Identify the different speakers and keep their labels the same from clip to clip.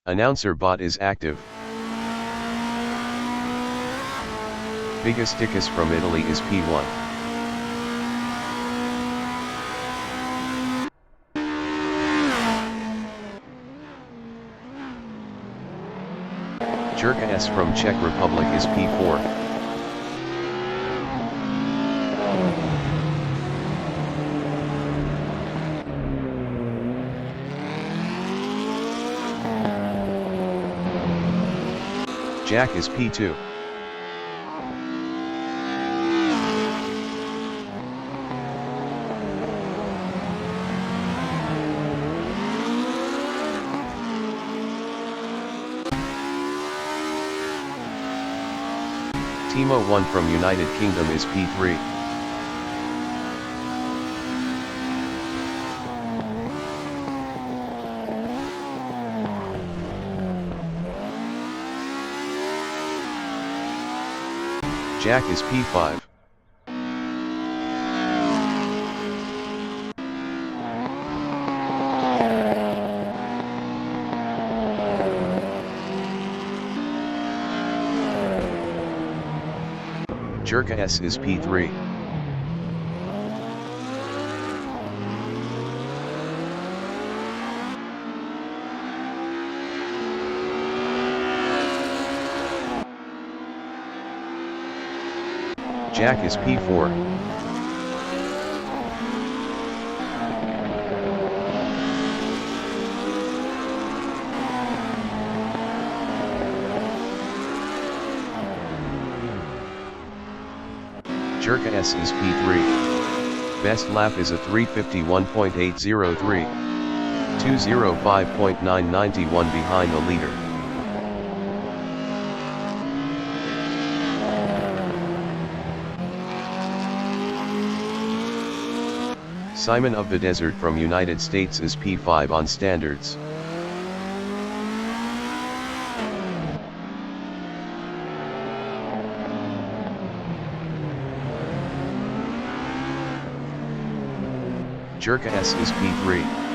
Speaker 1: Announcer bot is active. Biggest tickets from Italy is P1. Jerka S from Czech Republic is P4. Jack is P2. Timo 1 from United Kingdom is P3. Jack is P5. Jerka S is P3. Jack is P4. Jerka S is P3. Best lap is a 351.803. 205.991 behind the leader. Simon of the Desert from United States is P5 on standards. Jerka S is P3.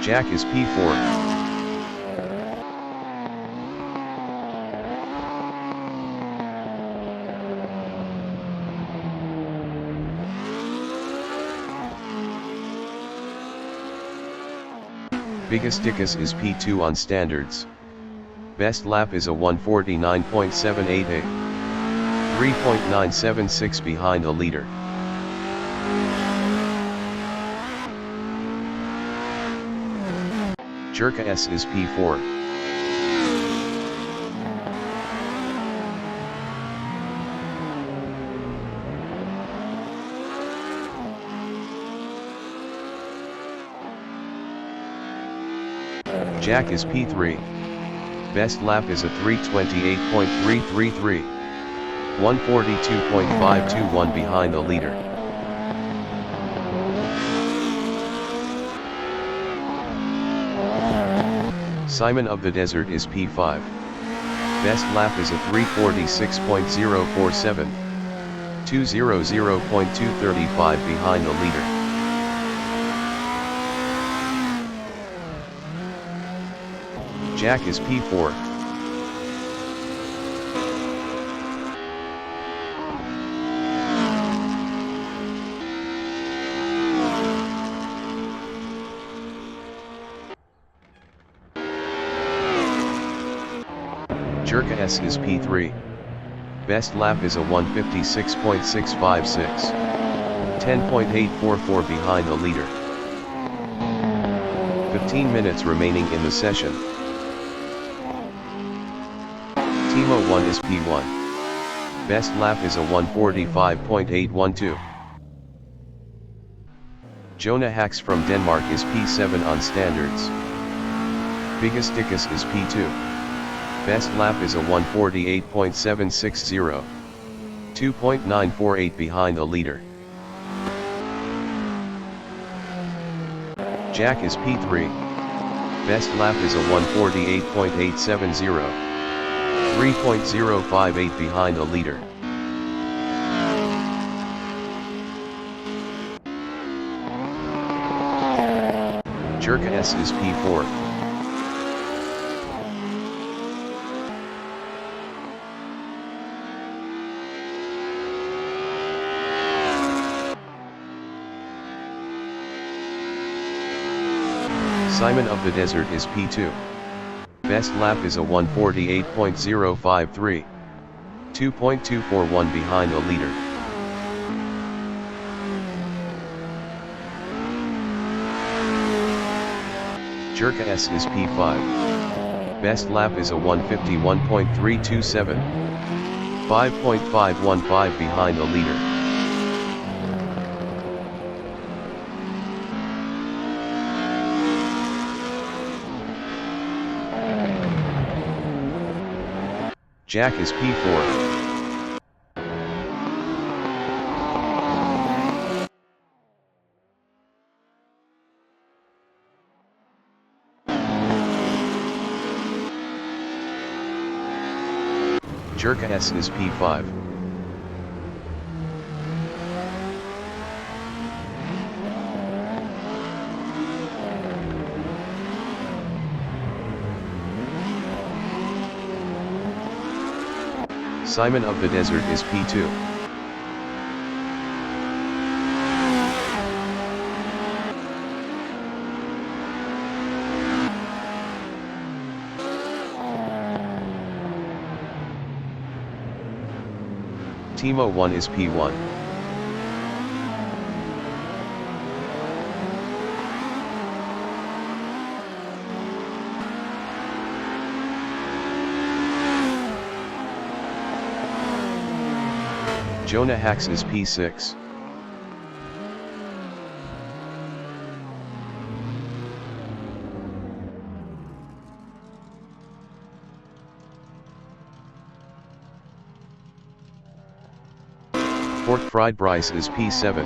Speaker 1: Jack is P4. Biggest Dickus is P2 on standards. Best lap is a 149.788. 3.976 behind the leader. Jerka S is P4. Jack is P3. Best lap is a 328.333. 142.521 behind the leader. Simon of the Desert is P5. Best lap is a 346.047. 200.235 behind the leader. Jack is P4. Jerka S is P3. Best lap is a 156.656. 10.844 behind the leader. 15 minutes remaining in the session. Timo 1 is P1. Best lap is a 145.812. Jonah Hacks from Denmark is P7 on standards. Biggest Dickus is P2. Best lap is a 148.760. 2.948 behind the leader. Jack is P3. Best lap is a 148.870. 3.058 behind a leader. Jerka S is P4. Simon of the Desert is P2. Best lap is a 1:48.053. 2.241 behind the leader. Jerka S is P5. Best lap is a 1:51.327. 5.515 behind the leader. Jack is P4. Jerka S is P5. Simon of the Desert is P2. Timo 1 is P1. Jonah Hacks is P6. Pork Fried Bryce is P7.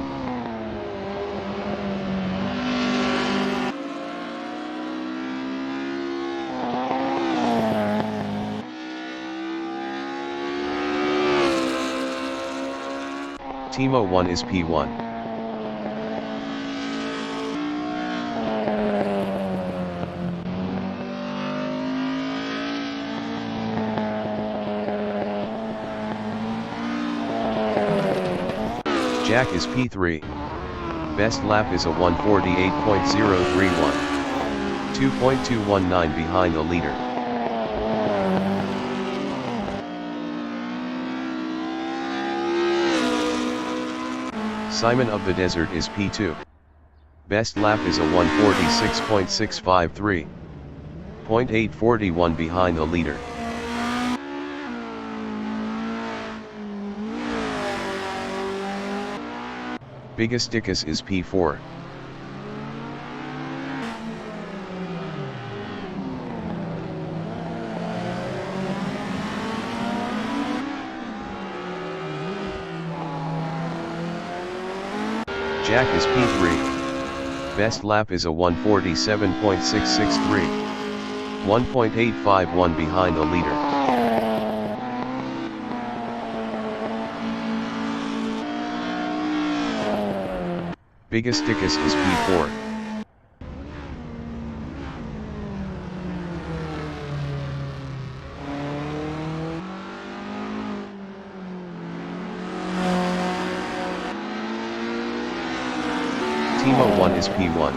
Speaker 1: Timo 1 is P1. Jack is P3. Best lap is a 1:48.031. 2.219 behind the leader. Simon of the Desert is P2. Best lap is a 1:46.653. 0.841 behind the leader. Biggest Dickus is P4. Jack is P3. Best lap is a 1:47.663. 1.851 behind the leader. Biggest Dickus is P4. Timo 1 is P1.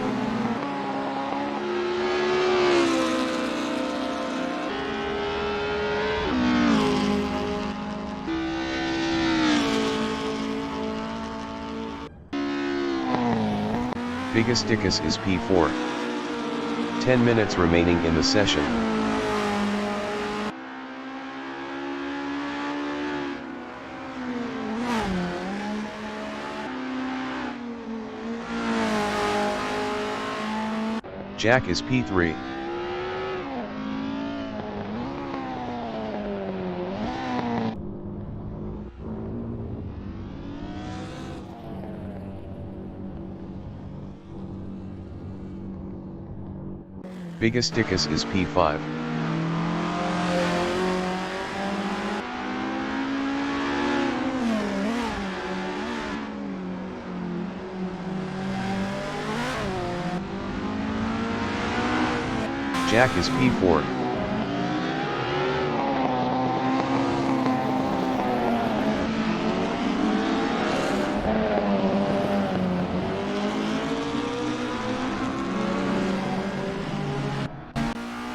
Speaker 1: Biggest Dickus is P4. 10 minutes remaining in the session. Jack is P3. Biggest Dickus is P5. Jack is P4.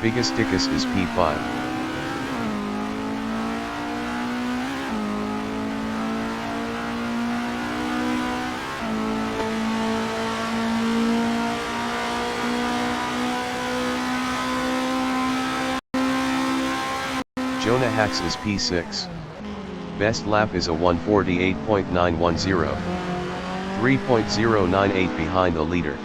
Speaker 1: Biggest Dickus is P5. Jonah Hacks is P6. Best lap is a 1:48.910. 3.098 behind the leader.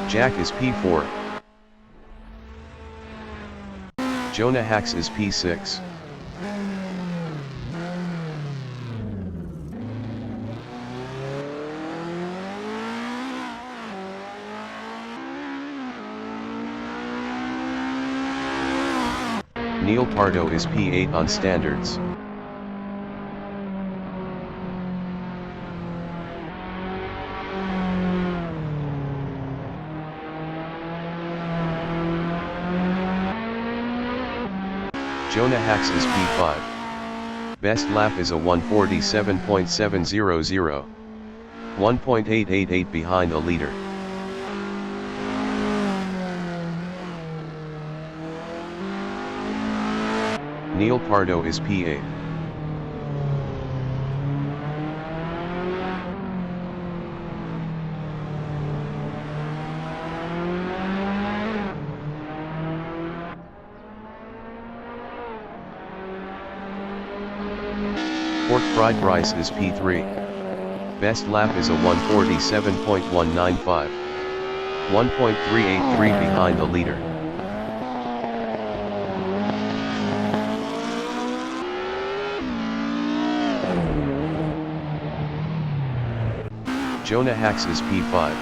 Speaker 1: Jack is P4. Jonah Hacks is P6. Neil Pardo is P8 on standards. Jonah Hacks is P5. Best lap is a 1:47.700. 1.888 behind the leader. Neil Pardo is P8. Pork fried rice is P3. Best lap is a 1:47.195. 1.383 behind the leader. Jonah Hacks is P5.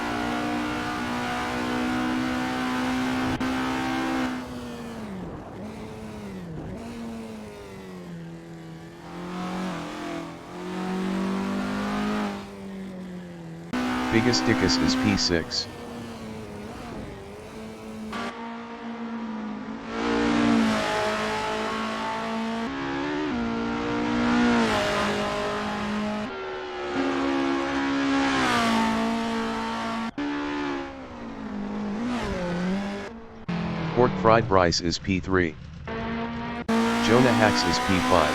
Speaker 1: Biggest Dickus is P6. Pork fried rice is P3. Jonah Hacks is P5.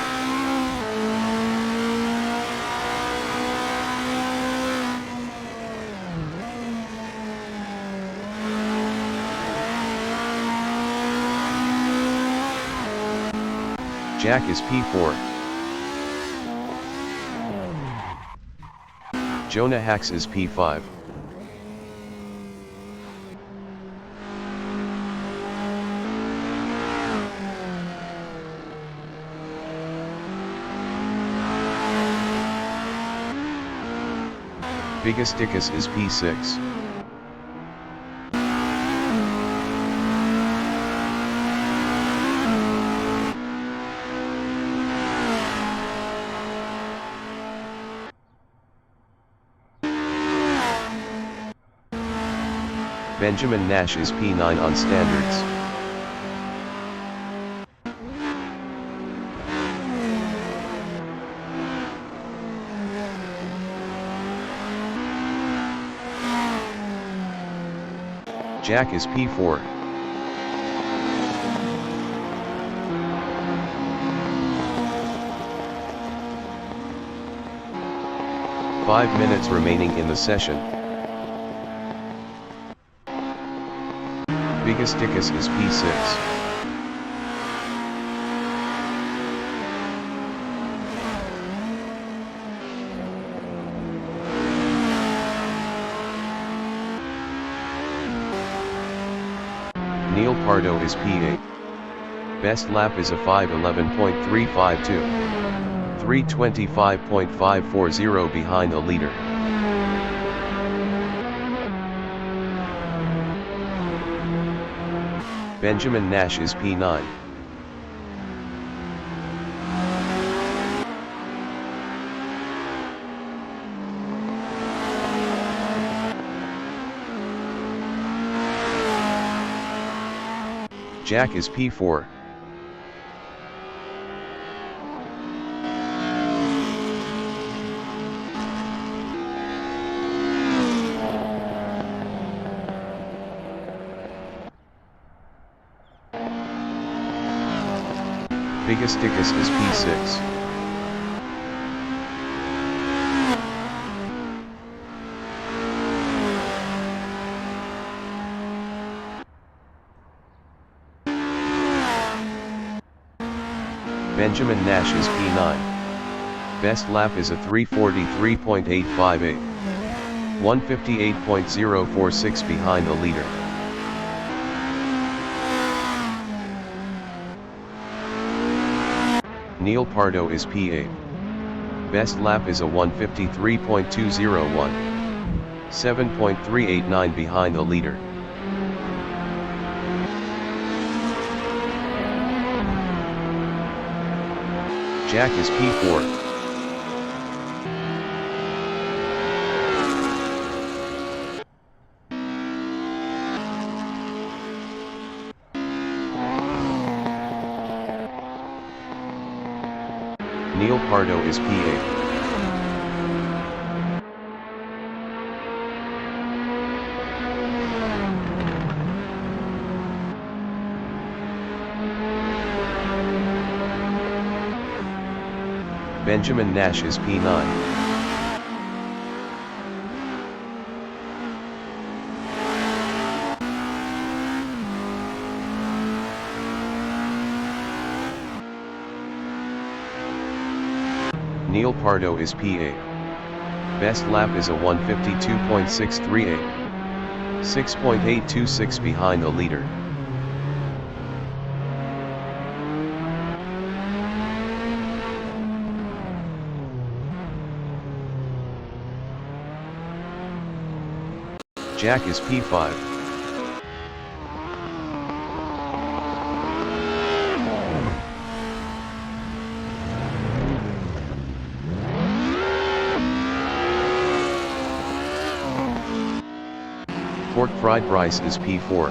Speaker 1: Jack is P4. Jonah Hacks is P5. Biggest Dickus is P6. Benjamin Nash is P9 on standards. Jack is P4. Five minutes remaining in the session. Biggest Dickus is P6. Neil Pardo is P8. Best lap is a 5:11.352. 3:25.540 behind the leader. Benjamin Nash is P9. Jack is P4. Biggest Dickus is P6. Benjamin Nash is P9. Best lap is a 3:43.858. 1:58.046 behind the leader. Neil Pardo is P8. Best lap is a 1:53.201. 7.389 behind the leader. Jack is P4. Neil Pardo is P8. Benjamin Nash is P9. Neil Pardo is P8. Best lap is a 1:52.638. 6.826 behind the leader. Jack is P5. Pork fried rice is P4.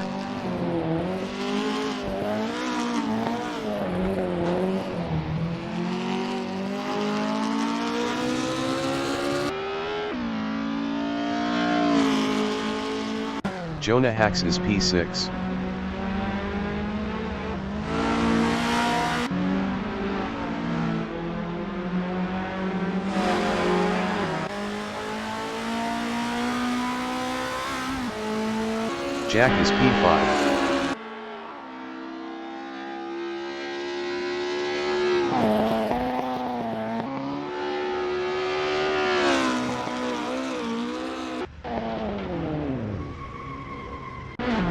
Speaker 1: Jonah Hacks is P6. Jack is P5.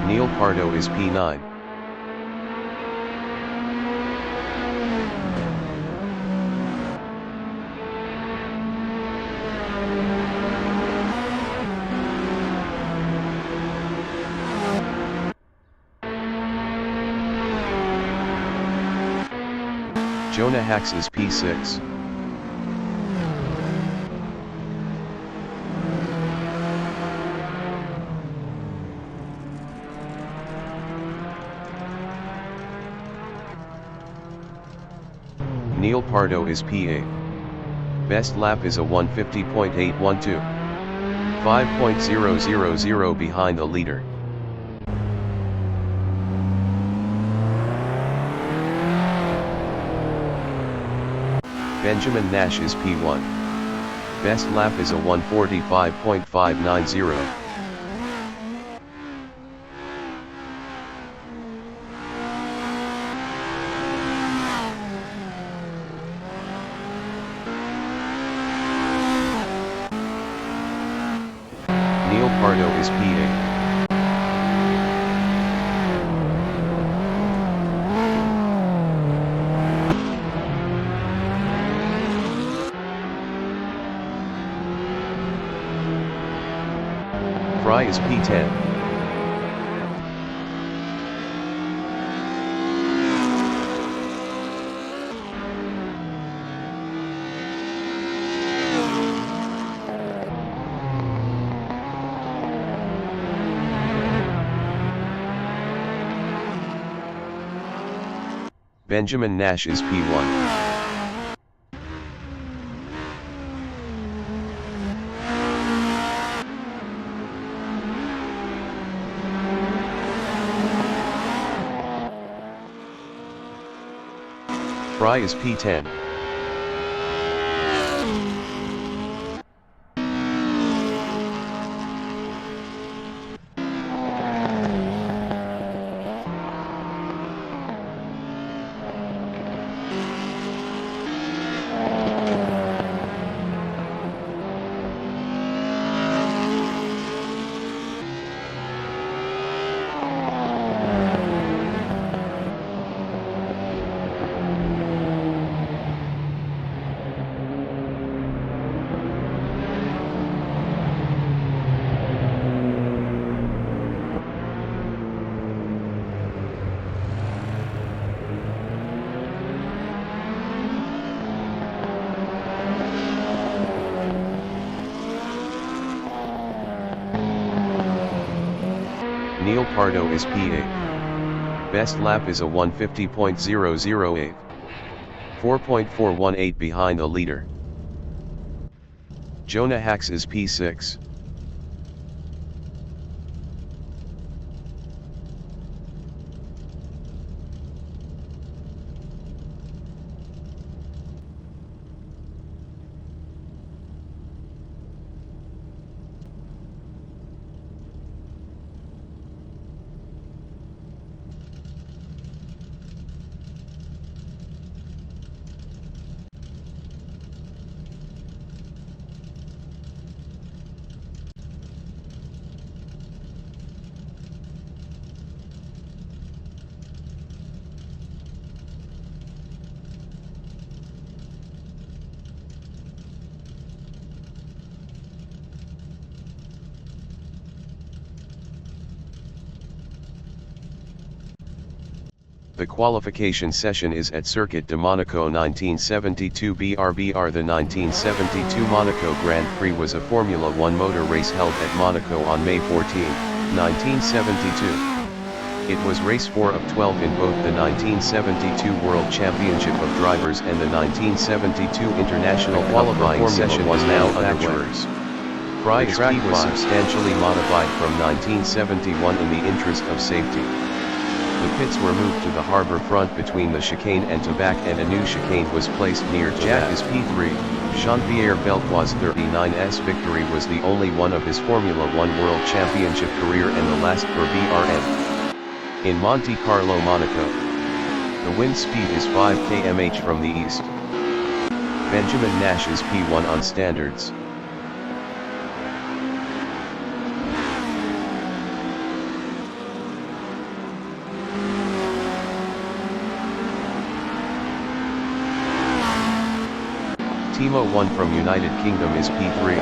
Speaker 1: Neil Pardo is P9. Jonah Hacks is P6. Neil Pardo is P8. Best lap is a 1:50.812. 5.000 behind the leader. Benjamin Nash is P1. Best lap is a 1:45.590. Neil Pardo is P8. Fry is P10. Benjamin Nash is P1. Fry is P10. Neil Pardo is P8. Best lap is a 150.008. 4.418 behind the leader. Jonah Hacks is P6. The qualification session is at Circuit de Monaco 1972 BRBR. The 1972 Monaco Grand Prix was a Formula One motor race held at Monaco on May 14, 1972. It was race 4 of 12 in both the 1972 World Championship of Drivers and the 1972 International Qualifying Session was now underway. The track was substantially modified from 1971 in the interest of safety. The pits were moved to the harbour front between the chicane and Tabac, and a new chicane was placed near Jack is P3. Jean-Pierre Beltois' 39's victory was the only one of his Formula One World Championship career and the last for BRM. In Monte Carlo, Monaco, the wind speed is 5 km/h from the east. Benjamin Nash is P1 on standards. Timo 1 from United Kingdom is P3.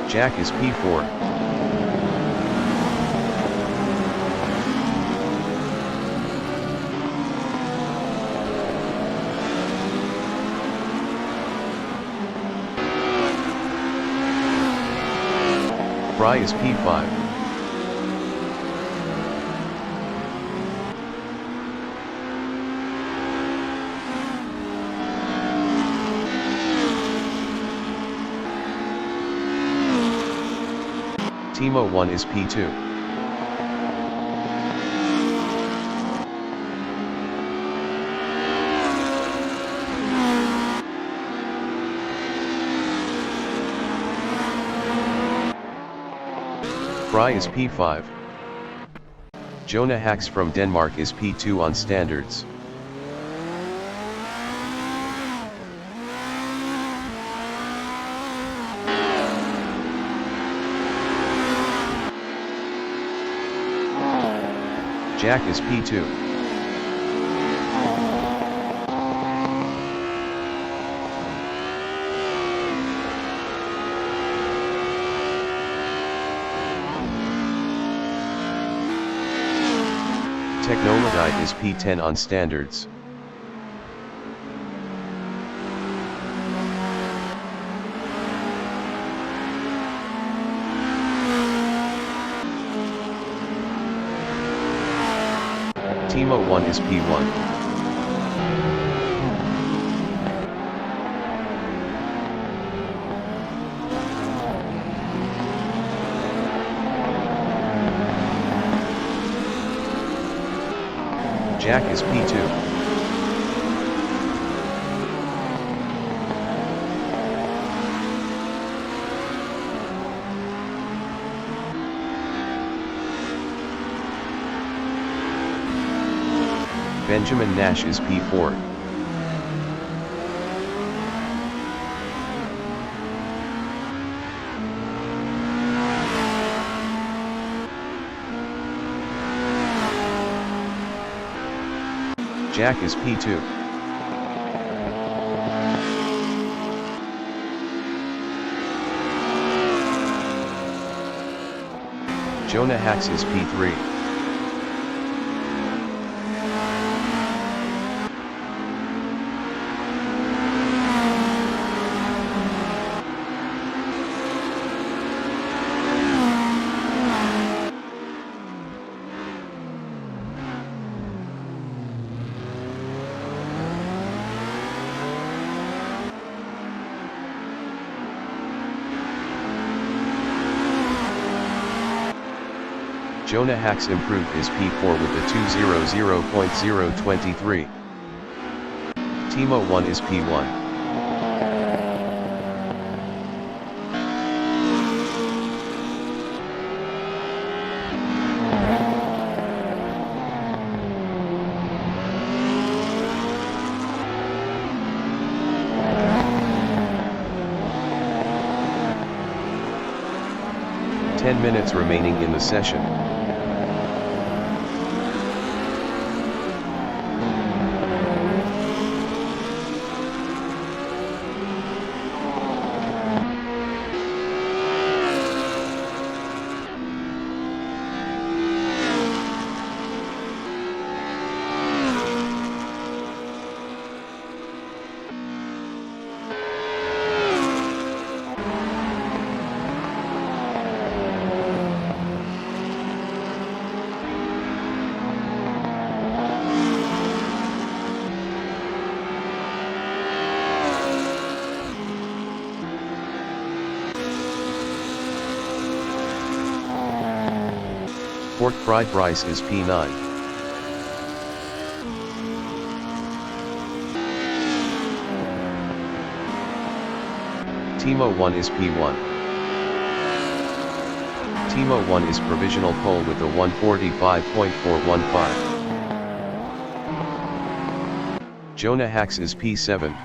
Speaker 1: Jack is P4. Fry is P5. Timo 1 is P2. Fry is P5. Jonah Hacks from Denmark is P2 on standards. Jack is P2. Technolodite is P10 on standards. Timo 1 is P1. Jack is P2. Benjamin Nash is P4. Jack is P2. Jonah Hacks is P3. Jonah Hacks improved his P4 with a 200.023. Timo 1 is P1. Ten minutes remaining in the session. Pork fried rice is P9. Timo 1 is P1. Timo 1 is provisional pole with a 145.415. Jonah Hacks is P7.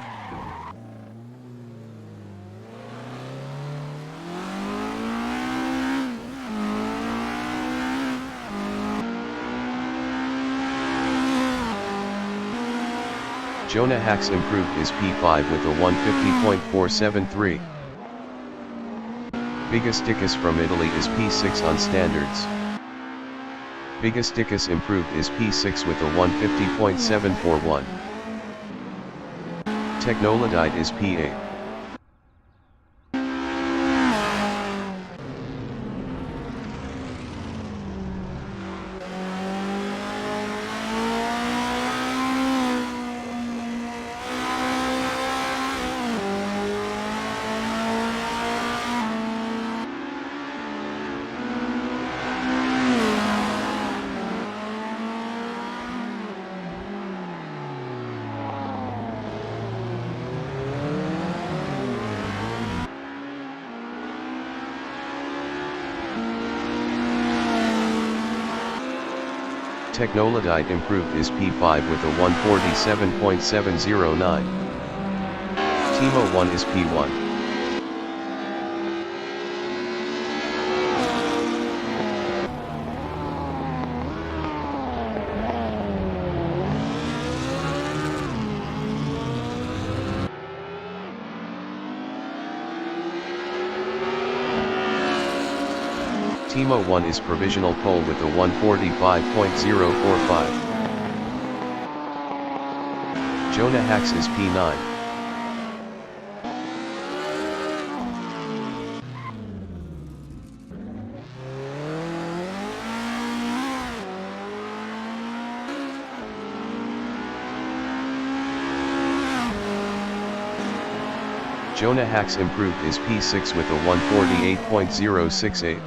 Speaker 1: Jonah Hacks improved his P5 with a 150.473. Bigasticus from Italy is P6 on standards. Bigasticus improved his P6 with a 150.741. Technolodite is P8. Technolodite improved his P5 with a 147.709. Timo 1 is P1. Timo 1 is provisional pole with a 145.045. Jonah Hacks is P9. Jonah Hacks improved is P6 with a 148.068.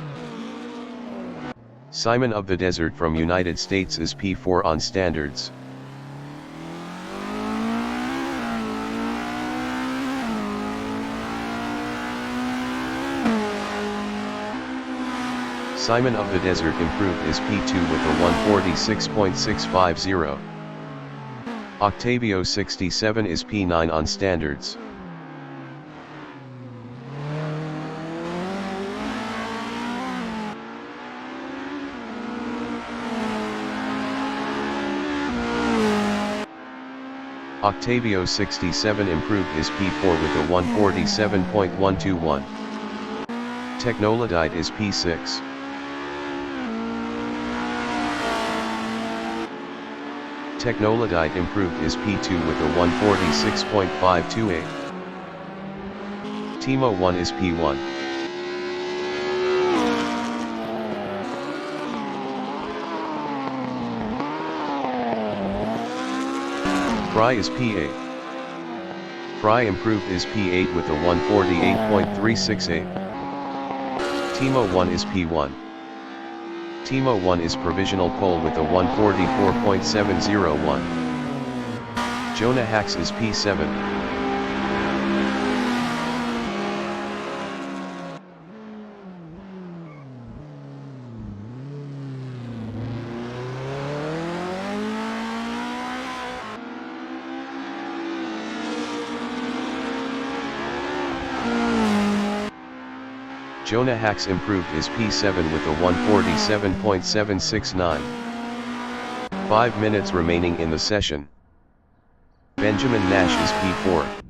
Speaker 1: Simon of the Desert from United States is P4 on standards. Simon of the Desert improved is P2 with a 146.650. Octavio 67 is P9 on standards. Octavio 67 improved is P4 with a 147.121. Technolodite is P6. Technolodite improved is P2 with a 146.528. Timo 1 is P1. Fry is P8. Fry improved is P8 with a 148.368. Timo 1 is P1. Timo 1 is provisional pole with a 144.701. Jonah Hacks is P7. Jonah Hacks improved is P7 with a 147.769. 5 minutes remaining in the session. Benjamin Nash is P4.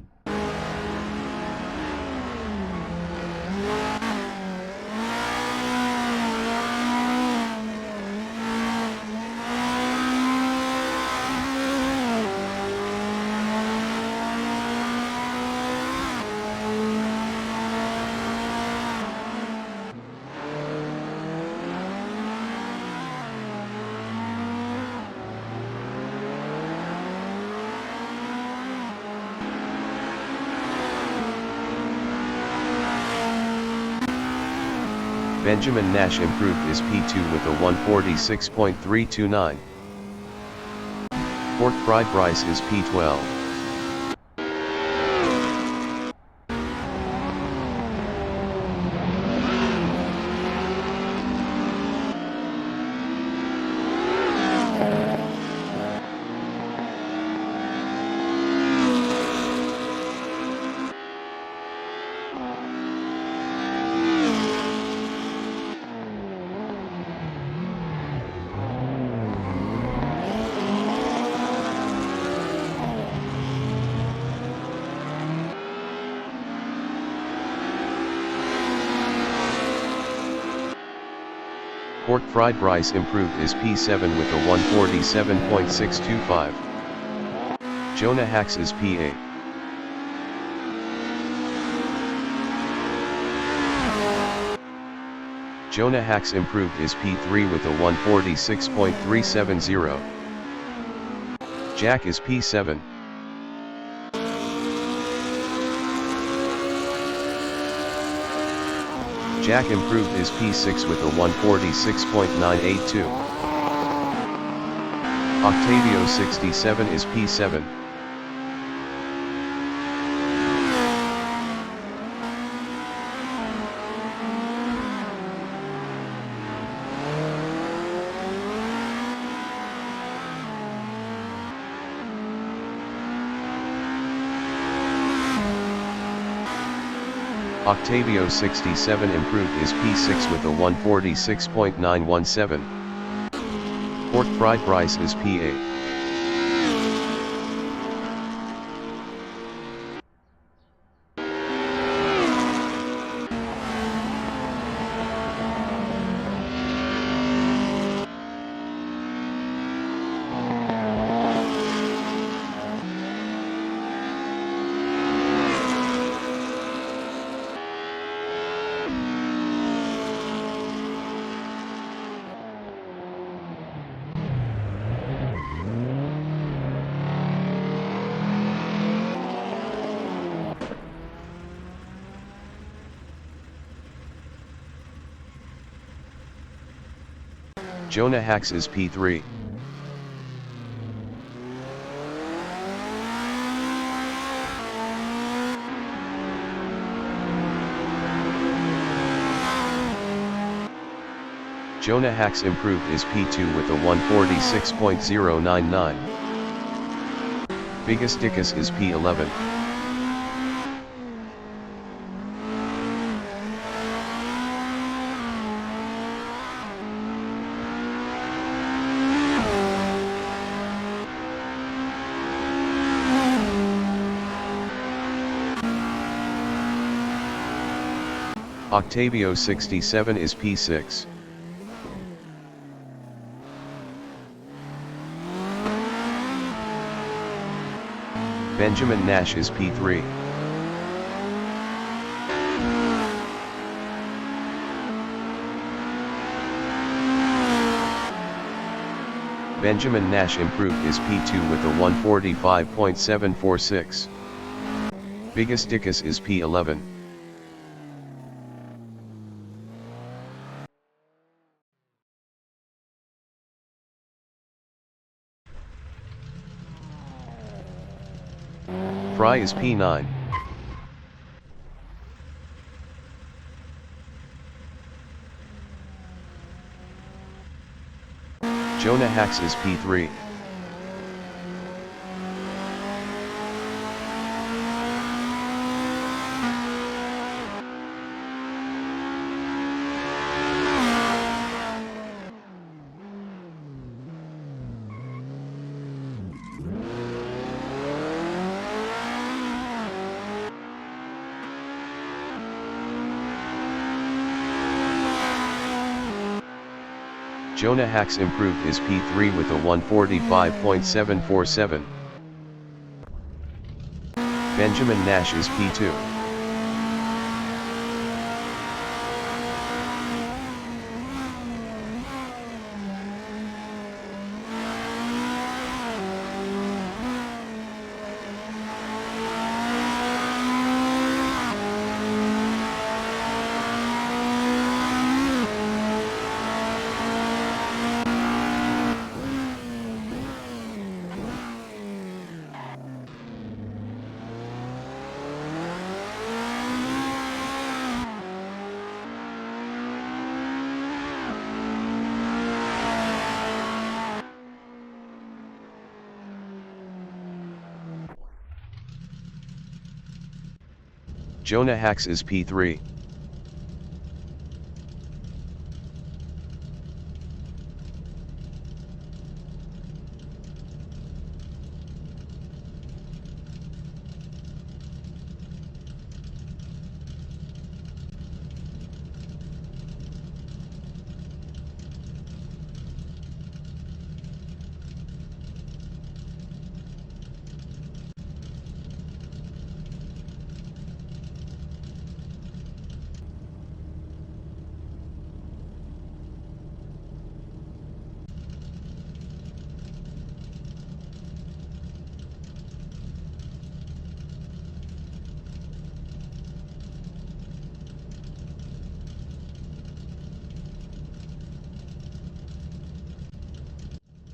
Speaker 1: Benjamin Nash improved is P2 with a 146.329. Pork fried rice is P12. Pork fried rice improved is P7 with a 147.625. Jonah Hacks is P8. Jonah Hacks improved is P3 with a 146.370. Jack is P7. Jack improved is P6 with a 146.982. Octavio 67 is P7. Octavio 67 improved is P6 with a 146.917. Pork fried rice is P8. Jonah Hacks is P3. Jonah Hacks improved is P2 with a 146.099. Biggest Dickus is P11. Octavio 67 is P6. Benjamin Nash is P3. Benjamin Nash improved is P2 with a 145.746. Biggest Dickus is P11. Fry is P9. Jonah Hacks is P3. Jonah Hacks improved is P3 with a 145.747. Benjamin Nash is P2. Jonah Hacks is P3.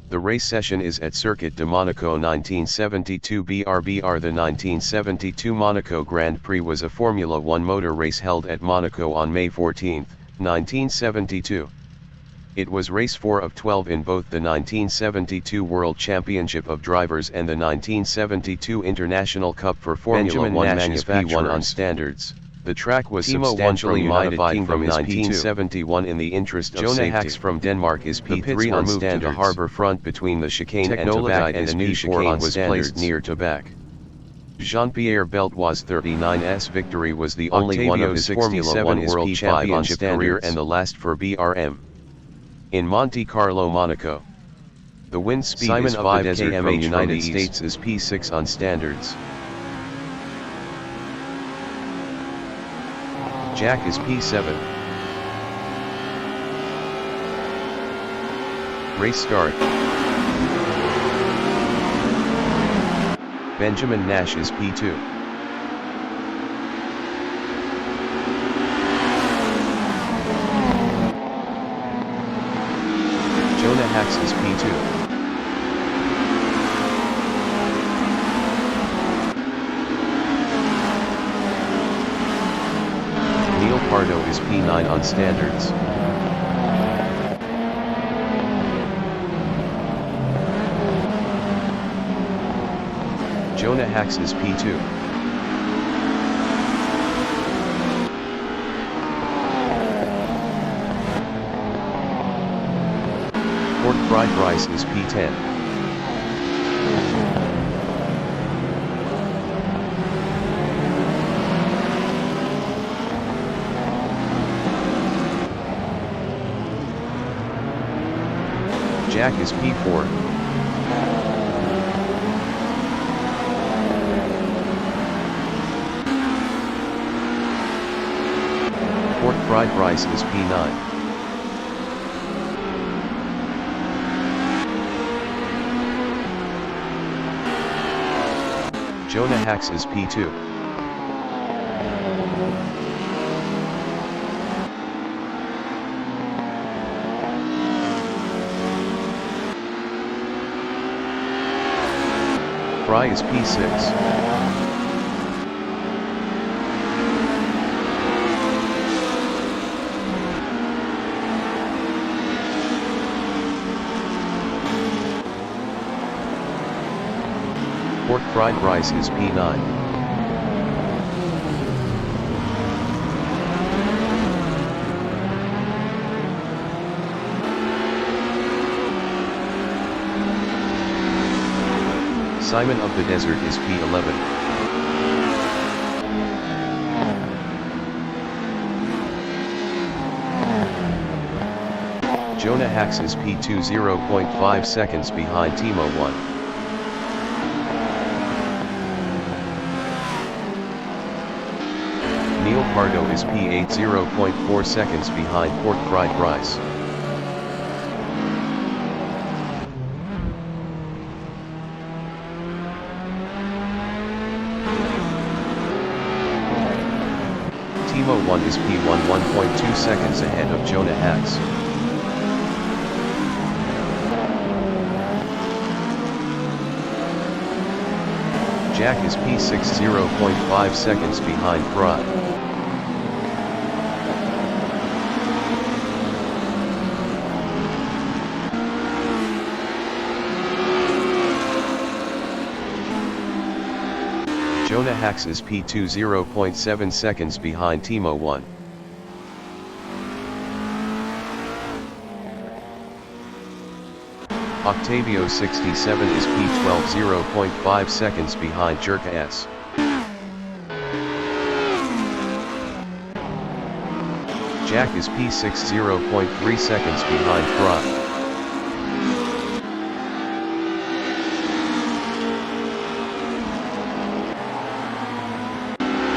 Speaker 1: The race session is at Circuit de Monaco 1972 BRBR. The 1972 Monaco Grand Prix was a Formula One motor race held at Monaco on May 14, 1972. It was race 4 of 12 in both the 1972 World Championship of Drivers and the 1972 International Cup for Formula One manufacturers. P1 on standards. The track was substantially modified from 1971 in the interest of safety. Jonah Hacks from Denmark is P3 on moved to the harbour front between the chicane and Tabac, and a new chicane was placed near Tabac. Jean-Pierre Beltois' 39th victory was the only one of his Formula One World Championship career and the last for BRM. In Monte Carlo, Monaco, the wind speed is 5 km/h. United States is P6 on standards. Jack is P7. Race start. Benjamin Nash is P2. P2. Neil Pardo is P9 on standards. Jonah Hacks is P2. Pork fried rice is P10. Jack is P4. Pork fried rice is P9. Jonah Hacks is P2. Fry is P6. Pork fried rice is P9. Simon of the Desert is P11. Jonah Hacks is P2, 0.5 seconds behind Timo 1. Neil Pardo is P8, 0.4 seconds behind Pork fried rice. Timo 1 is P1, 1.2 seconds ahead of Jonah Hacks. Jack is P6, 0.5 seconds behind Fry. Jonah Hacks is P2, 0.7 seconds behind Timo 1. Octavio 67 is P12, 0.5 seconds behind Jerka S. Jack is P6, 0.3 seconds behind Fry.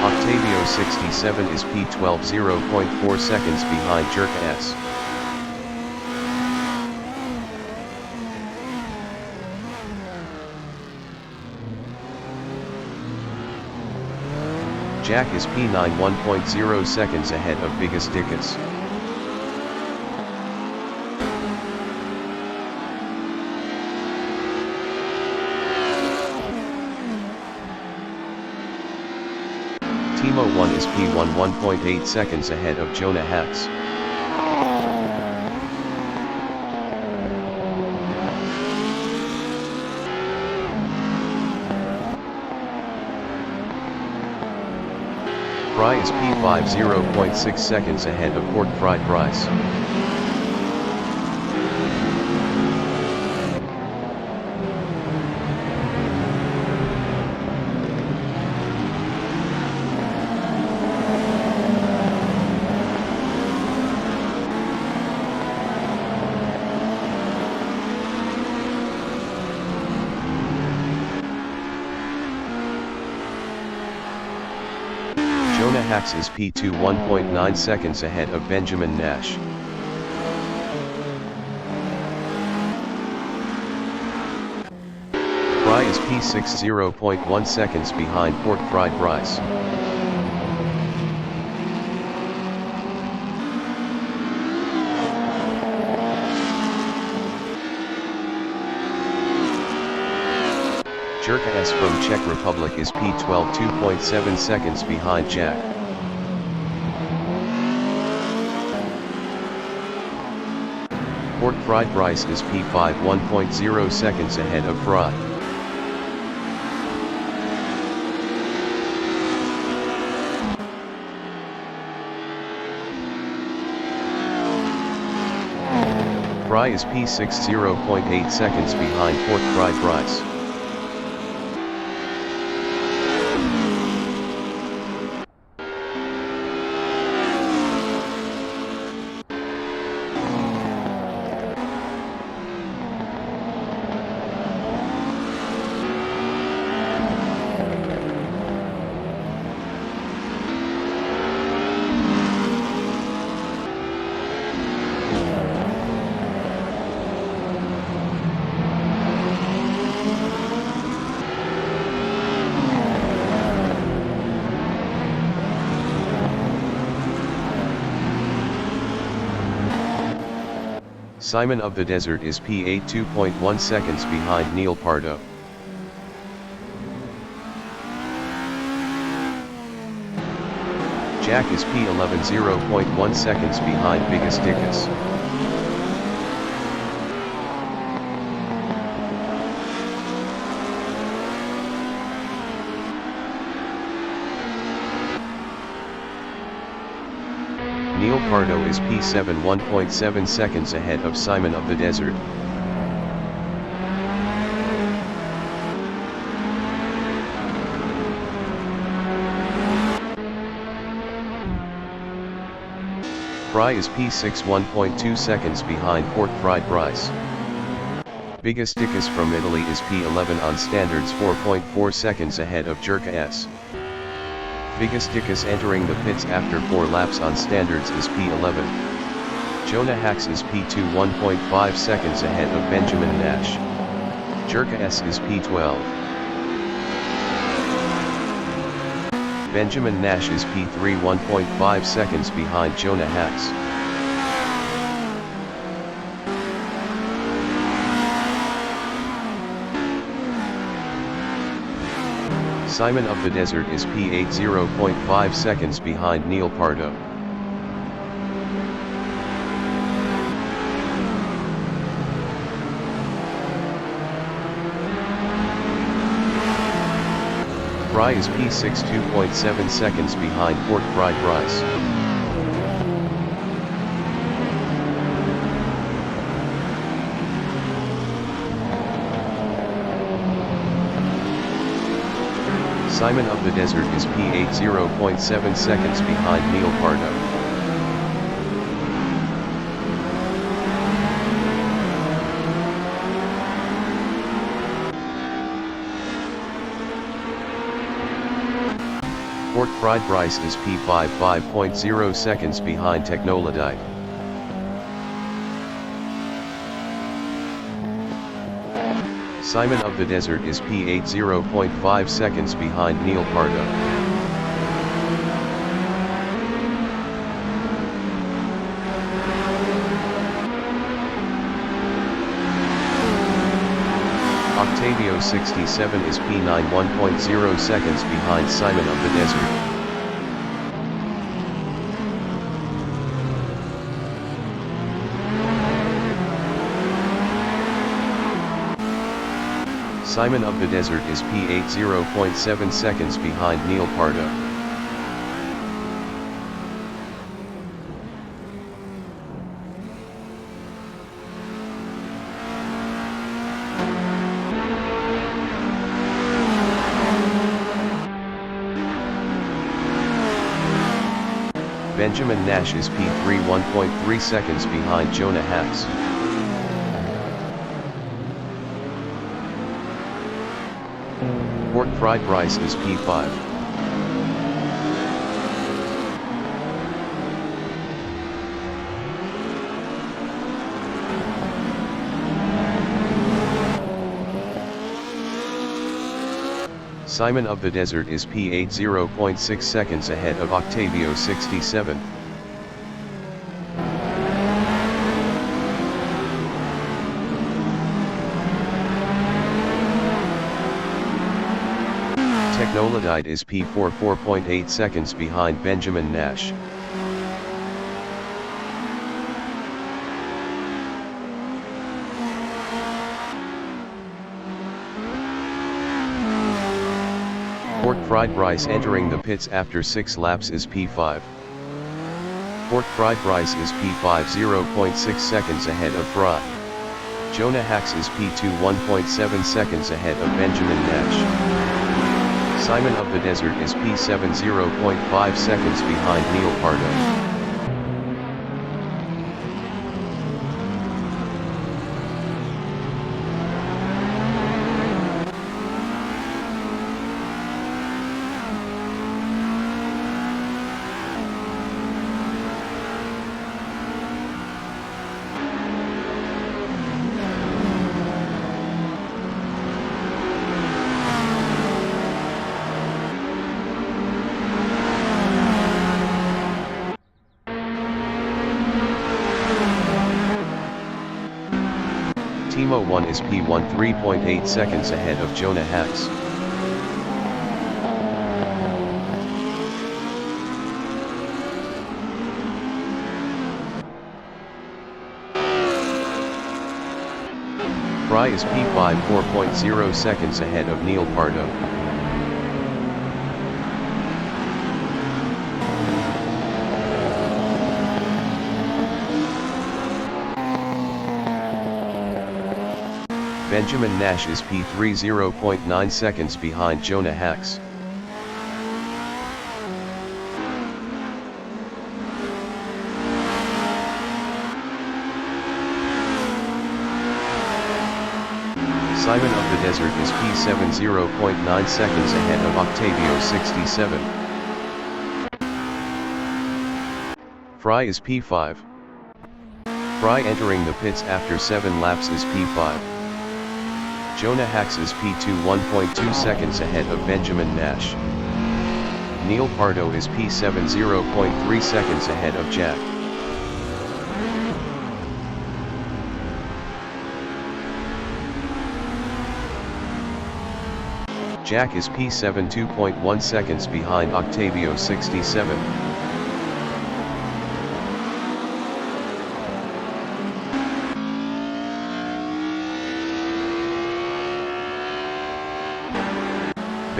Speaker 1: Octavio 67 is P12, 0.4 seconds behind Jerka S. Jack is P9, 1.0 seconds ahead of Biggest Dickus. Timo 1 is P1, 1.8 seconds ahead of Jonah Hacks. Fry is P5, 0.6 seconds ahead of Pork fried rice. Jonah Hacks is P2, 1.9 seconds ahead of Benjamin Nash. Fry is P6, 0.1 seconds behind Pork fried rice. Jerka S from Czech Republic is P12 2.7 seconds behind Jack. Pork fried rice is P5 1.0 seconds ahead of Fry. Fry is P6 0.8 seconds behind pork fried rice. Simon of the Desert is P8 2.1 seconds behind Neil Pardo. Jack is P11 0.1 seconds behind Biggest Dickus. Neil Pardo is P7 1.7 seconds ahead of Simon of the Desert. Fry is P6 1.2 seconds behind pork fried rice. Biggest Dickus from Italy is P11 on standards 4.4 seconds ahead of Jerka S. Biggest Dickus entering the pits after 4 laps on standards is P11. Jonah Hacks is P2 1.5 seconds ahead of Benjamin Nash. Jerka S is P12. Benjamin Nash is P3 1.5 seconds behind Jonah Hacks. Simon of the Desert is P8 0.5 seconds behind Neil Pardo. Fry is P6 2.7 seconds behind pork fried rice. Simon of the Desert is P8 0.7 seconds behind Neil Pardo. Pork fried rice is P5 5.0 seconds behind Technolodite. Simon of the Desert is P8 0.5 seconds behind Neil Pardo. Octavio 67 is P9 1.0 seconds behind Simon of the Desert. Simon of the Desert is P8 0.7 seconds behind Neil Pardo. Benjamin Nash is P3 1.3 seconds behind Jonah Hacks. Pork fried rice is P5. Simon of the Desert is P8 0.6 seconds ahead of Octavio 67. Technolodite is P4 4.8 seconds behind Benjamin Nash. Pork fried rice entering the pits after 6 laps is P5. Pork fried rice is P5 0.6 seconds ahead of Fry. Jonah Hacks is P2 1.7 seconds ahead of Benjamin Nash. Simon of the Desert is P7 0.5 seconds behind Neil Pardo. Timo 1 is P1 3.8 seconds ahead of Jonah Hacks. Fry is P5 4.0 seconds ahead of Neil Pardo. Benjamin Nash is P3 0.9 seconds behind Jonah Hacks. Simon of the Desert is P7 0.9 seconds ahead of Octavio 67. Fry is P5. Fry entering the pits after 7 laps is P5. Jonah Hacks is P2 1.2 seconds ahead of Benjamin Nash. Neil Pardo is P7 0.3 seconds ahead of Jack. Jack is P7 2.1 seconds behind Octavio 67.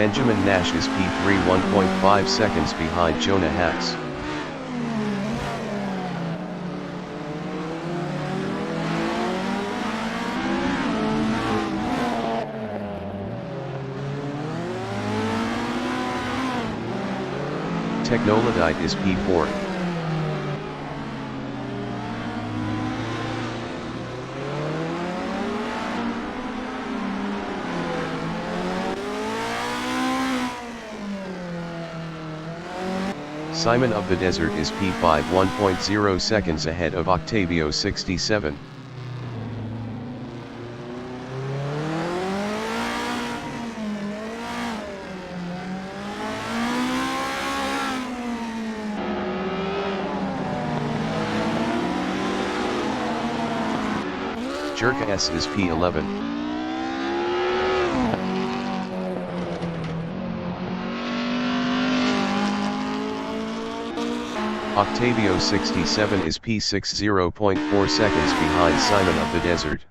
Speaker 1: Benjamin Nash is P3 1.5 seconds behind Jonah Hacks. Technolodite is P4. Simon of the Desert is P5 1.0 seconds ahead of Octavio 67. Jerka S is P11. Octavio 67 is P6 0.4 seconds behind Simon of the Desert.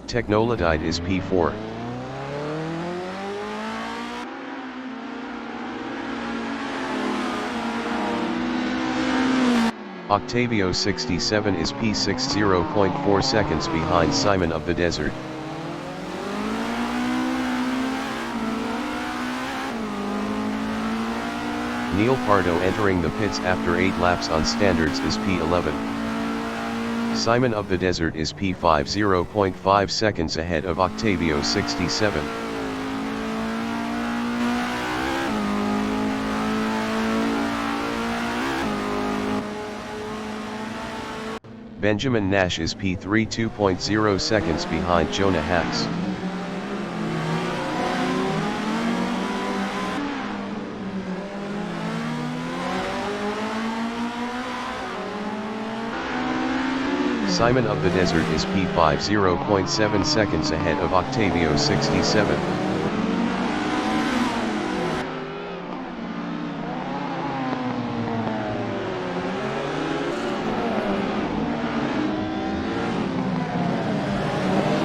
Speaker 1: Technolodite is P4. Octavio 67 is P6 0.4 seconds behind Simon of the Desert. Neil Pardo entering the pits after 8 laps on standards is P11. Simon of the Desert is P5 0.5 seconds ahead of Octavio 67. Benjamin Nash is P3 2.0 seconds behind Jonah Hacks. Simon of the Desert is P5 0.7 seconds ahead of Octavio 67.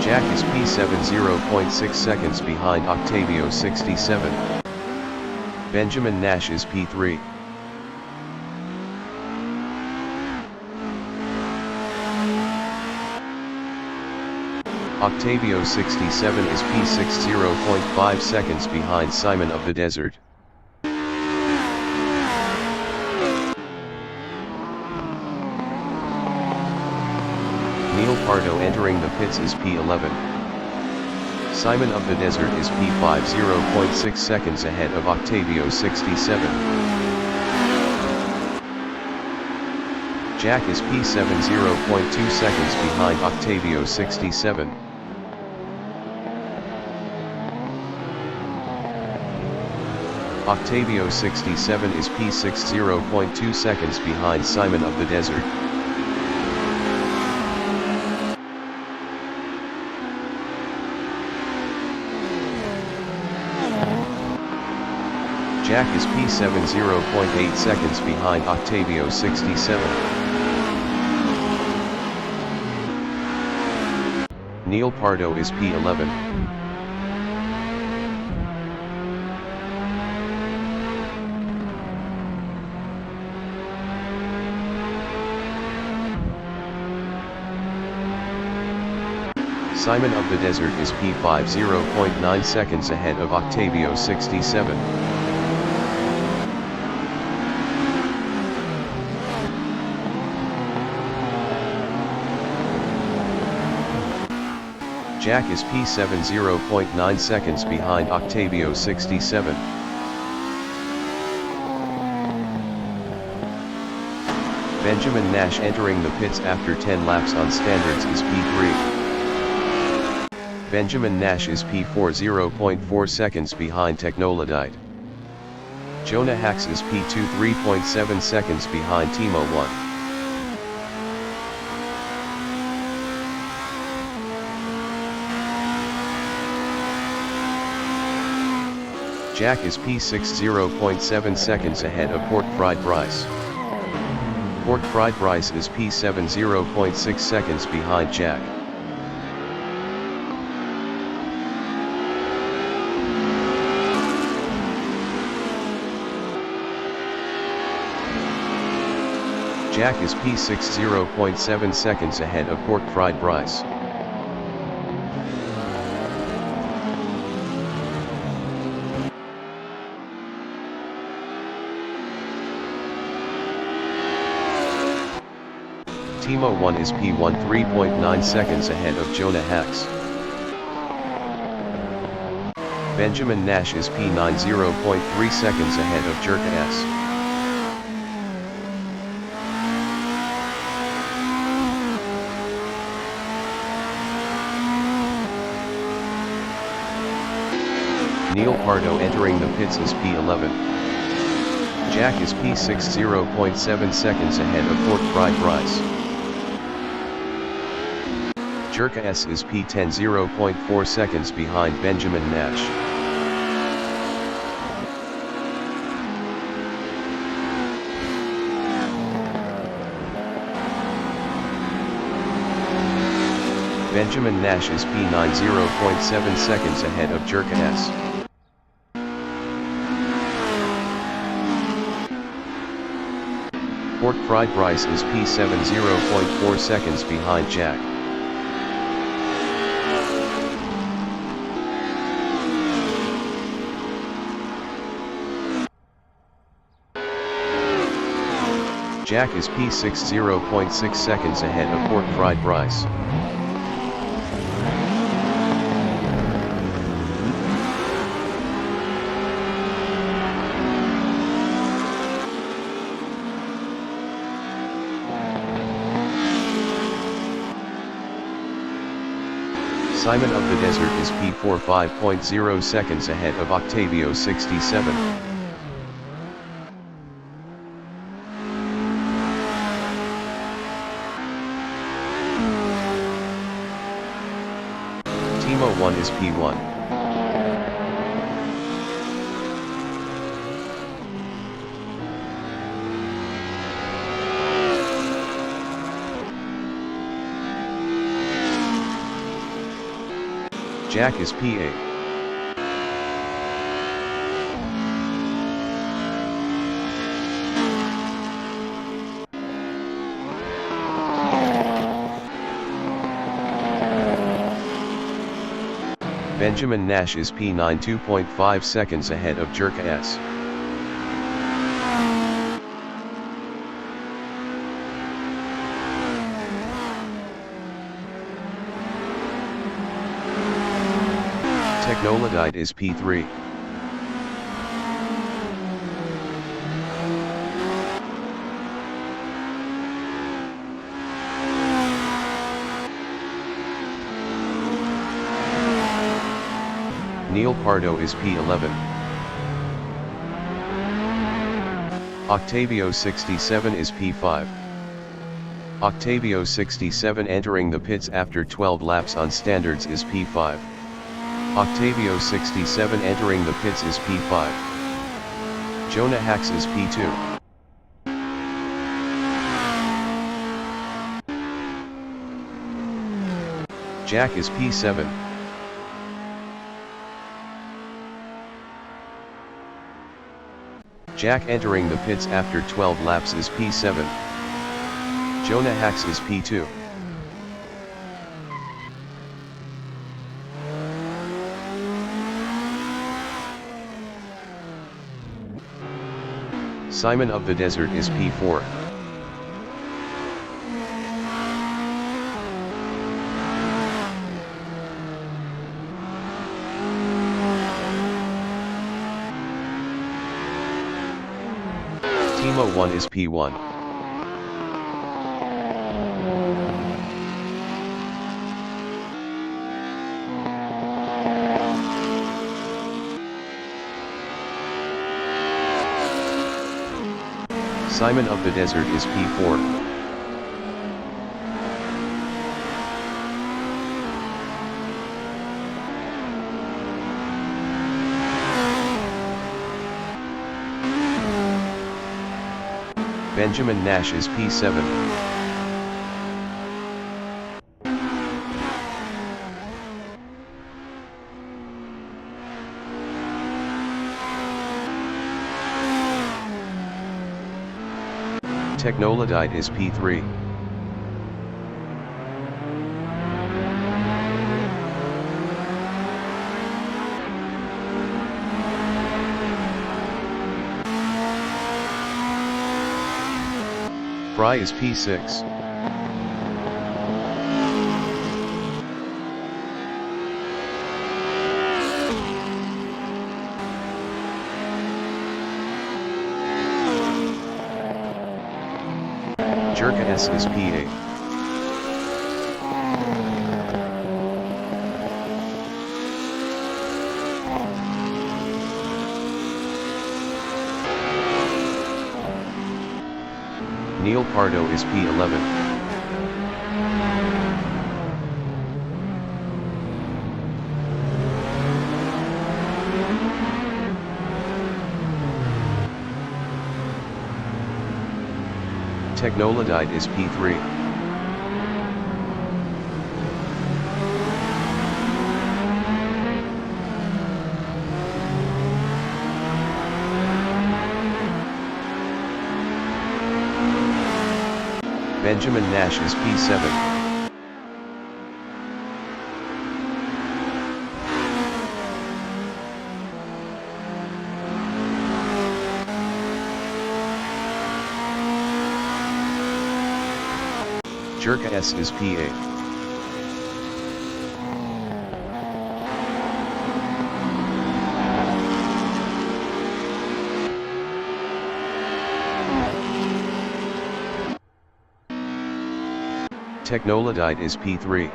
Speaker 1: Jack is P7 0.6 seconds behind Octavio 67. Benjamin Nash is P3. Octavio 67 is P6 0.5 seconds behind Simon of the Desert. Neil Pardo entering the pits is P11. Simon of the Desert is P5 0.6 seconds ahead of Octavio 67. Jack is P7 0.2 seconds behind Octavio 67. Octavio 67 is P6 0.2 seconds behind Simon of the Desert. Jack is P7 0.8 seconds behind Octavio 67. Neil Pardo is P11. Simon of the Desert is P5 0.9 seconds ahead of Octavio 67. Jack is P7 0.9 seconds behind Octavio 67. Benjamin Nash entering the pits after 10 laps on standards is P3. Benjamin Nash is P4 0.4 seconds behind Technolodite. Jonah Hacks is P2 3.7 seconds behind Timo 1. Jack is P6 0.7 seconds ahead of Pork Fried Bryce. Pork Fried Bryce is P7 0.6 seconds behind Jack. Jack is P6 0.7 seconds ahead of Pork Fried Bryce. Timo 1 is P1 3.9 seconds ahead of Jonah Hacks. Benjamin Nash is P9 0.3 seconds ahead of Jerka S. Neil Pardo entering the pits is P11. Jack is P6 0.7 seconds ahead of Pork Fried Bryce. Jerka S is P10 0.4 seconds behind Benjamin Nash. Benjamin Nash is P9 0.7 seconds ahead of Jerka S. Pork Fried Bryce is P7 0.4 seconds behind Jack. Jack is P6 0.6 seconds ahead of Pork Fried Bryce. Simon of the Desert is P4 5.0 seconds ahead of Octavio 67. Timo 1 is P1. Jack is P8. Benjamin Nash is P9, 2.5 seconds ahead of Jerka S. Technolodite is P3. Neil Pardo is P11. Octavio 67 is P5. Octavio 67 entering the pits after 12 laps on standards is P5. Octavio 67 entering the pits is P5. Jonah Hacks is P2. Jack is P7. Jack entering the pits after 12 laps is P7. Jonah Hacks is P2. Simon of the Desert is P4. Timo 1 is P1. Simon of the Desert is P4. Benjamin Nash is P7. Technolodite is P3. Fry is P6. Jerka S is P8. Neil Pardo is P11. Technolodite is P3. Benjamin Nash is P7. Jerka S is P8. Technolodite is P3.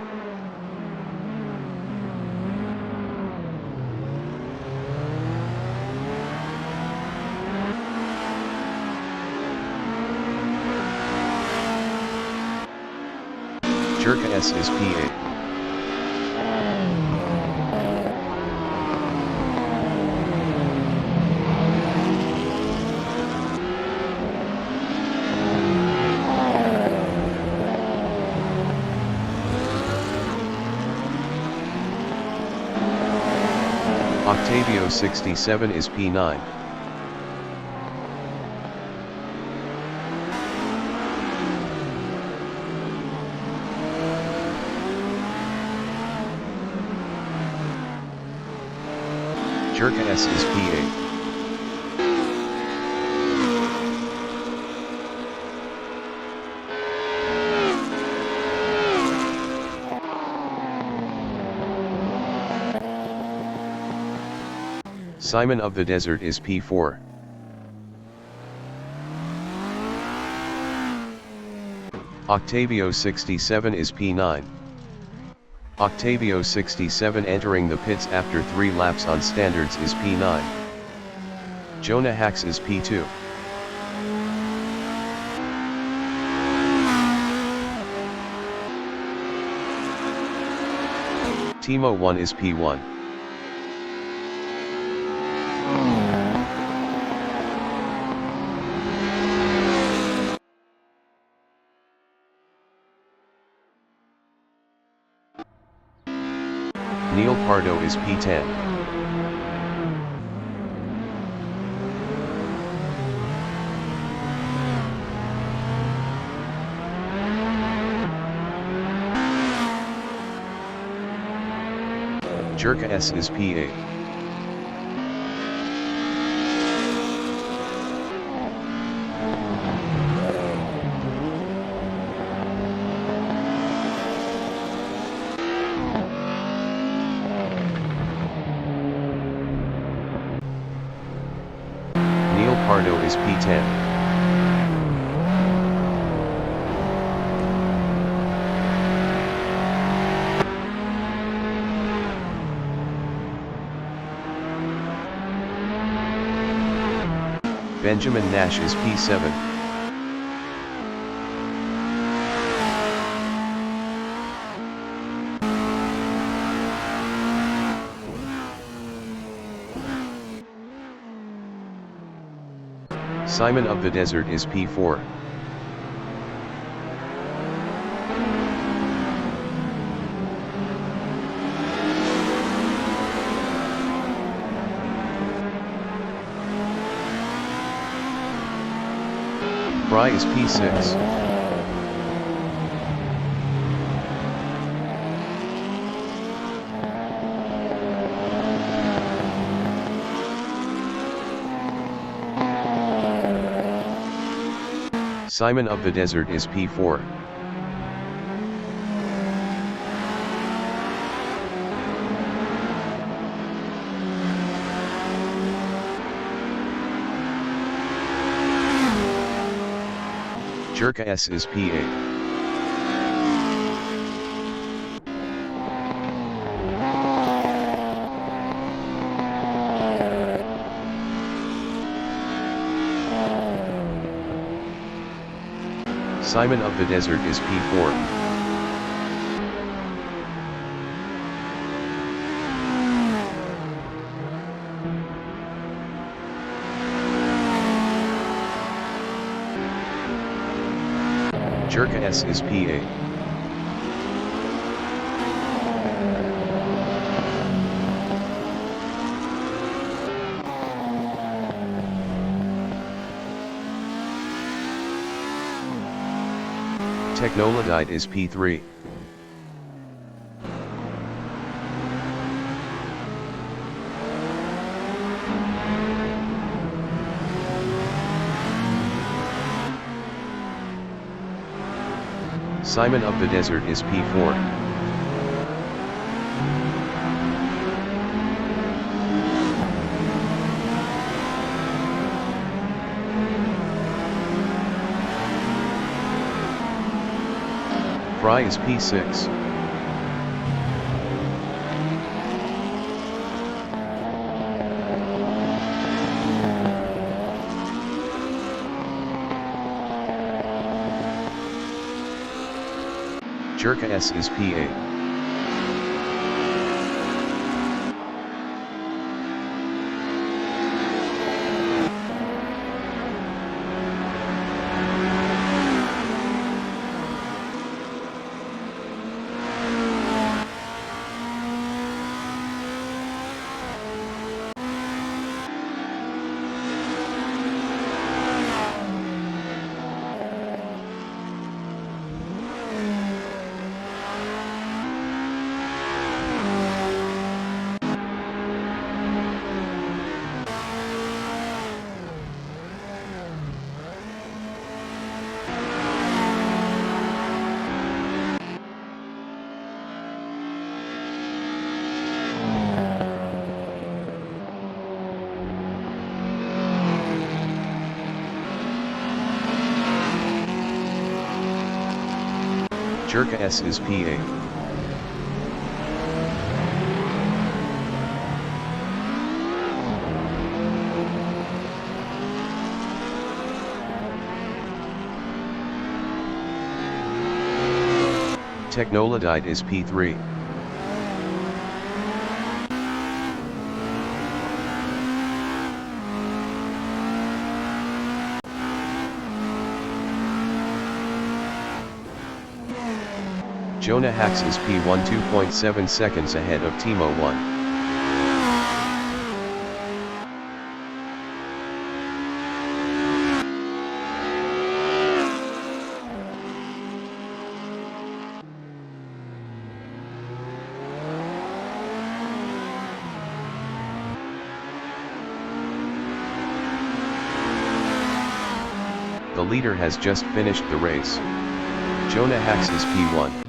Speaker 1: Jerka S is P8. Octavio 67 is P9. Jerka S is P8. Simon of the Desert is P4. Octavio 67 is P9. Octavio 67 entering the pits after 3 laps on standards is P9. Jonah Hacks is P2. Timo 1 is P1. Neil Pardo is P10. Jerka S is P8. Neil Pardo is P10. Benjamin Nash is P7. Simon of the Desert is P4. Fry is P6. Simon of the Desert is P4. Jerka S is P8. Simon of the Desert is P4. Jerka S is P8. Technolodite is P3. Simon of the Desert is P4. Fry is P6. Jerka S is P8. Jerka S is PA. Technolodite is P3. Jonah Hax is P1 2.7 seconds ahead of Timo 1. The leader has just finished the race. Jonah Hax is P1.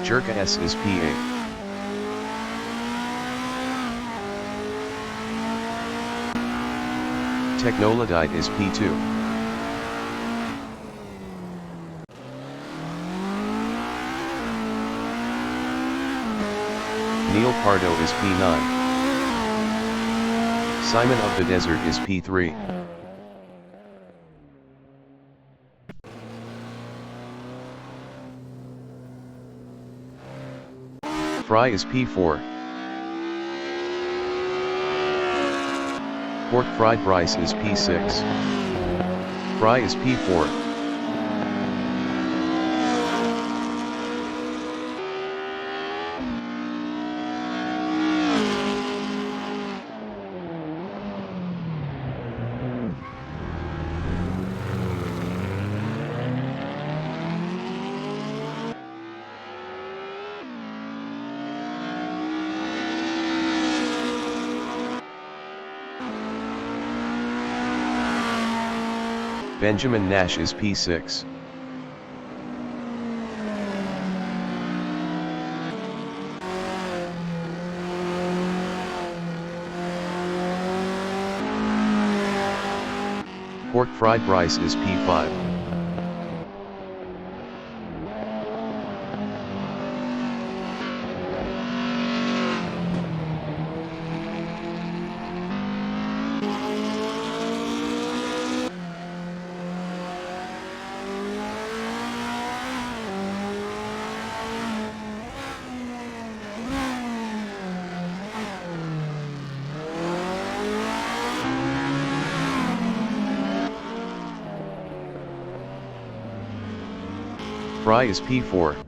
Speaker 1: Jerka S is PA. Technolodite is P2. Neil Pardo is P9. Simon of the Desert is P3. Fry is P4. Pork Fried Rice is P6. Fry is P4. Benjamin Nash is P6. Pork Fried Rice is P5. Fry is P4.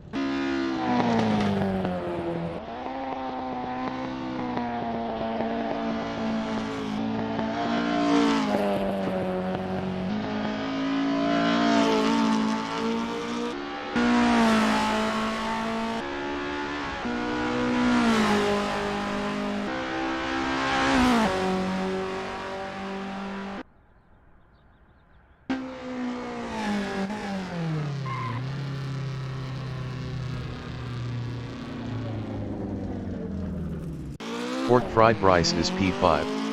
Speaker 1: Pork Fried Rice is P5.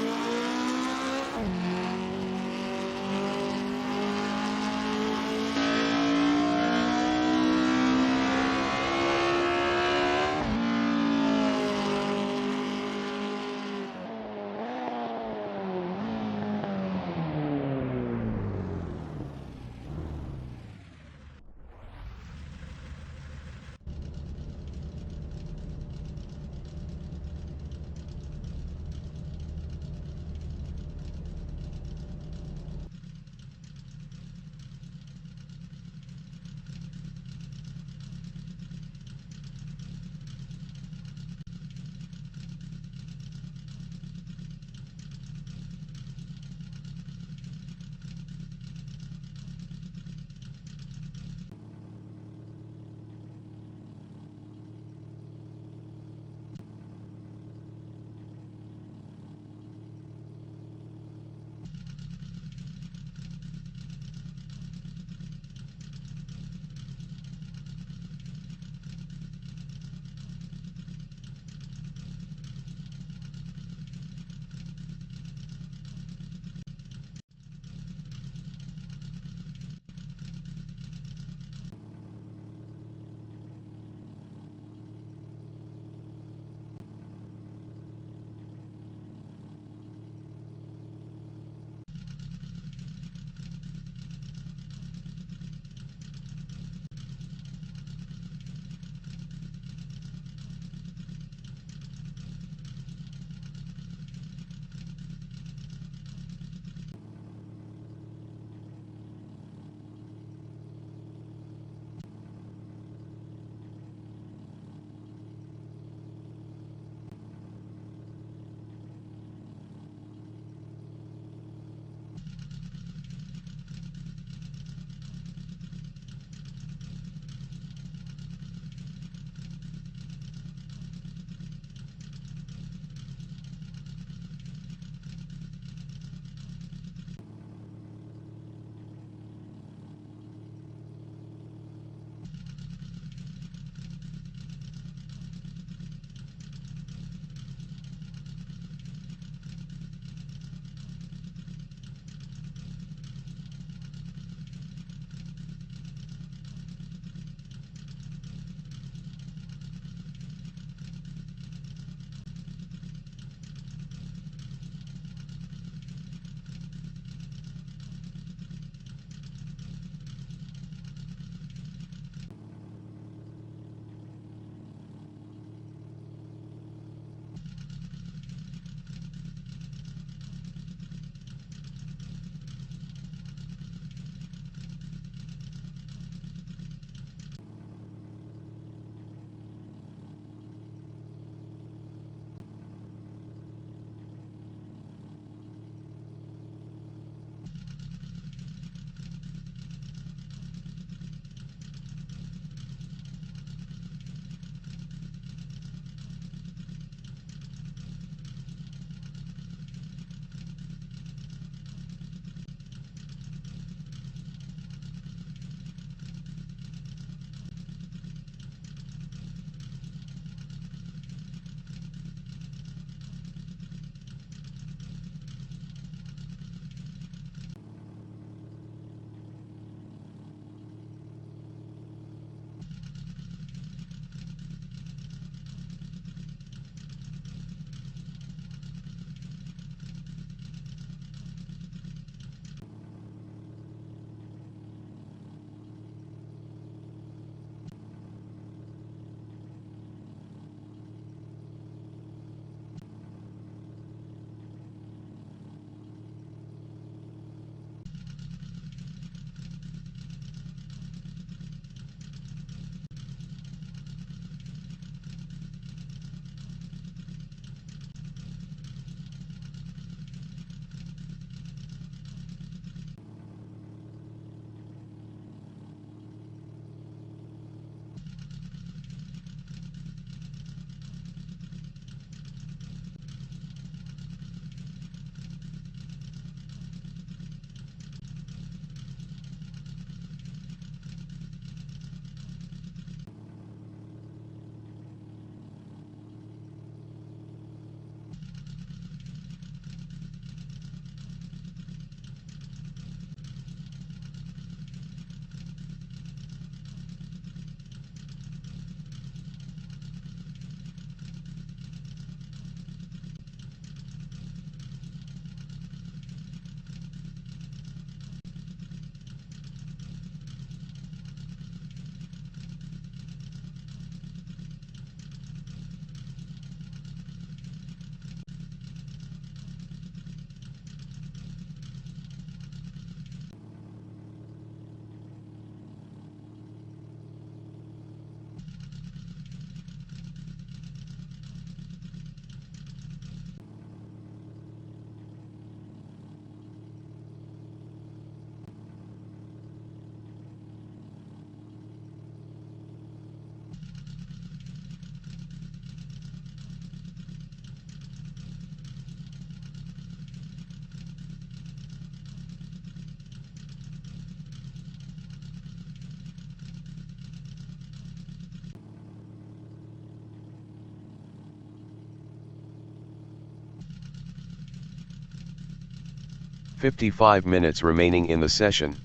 Speaker 1: 55 minutes remaining in the session.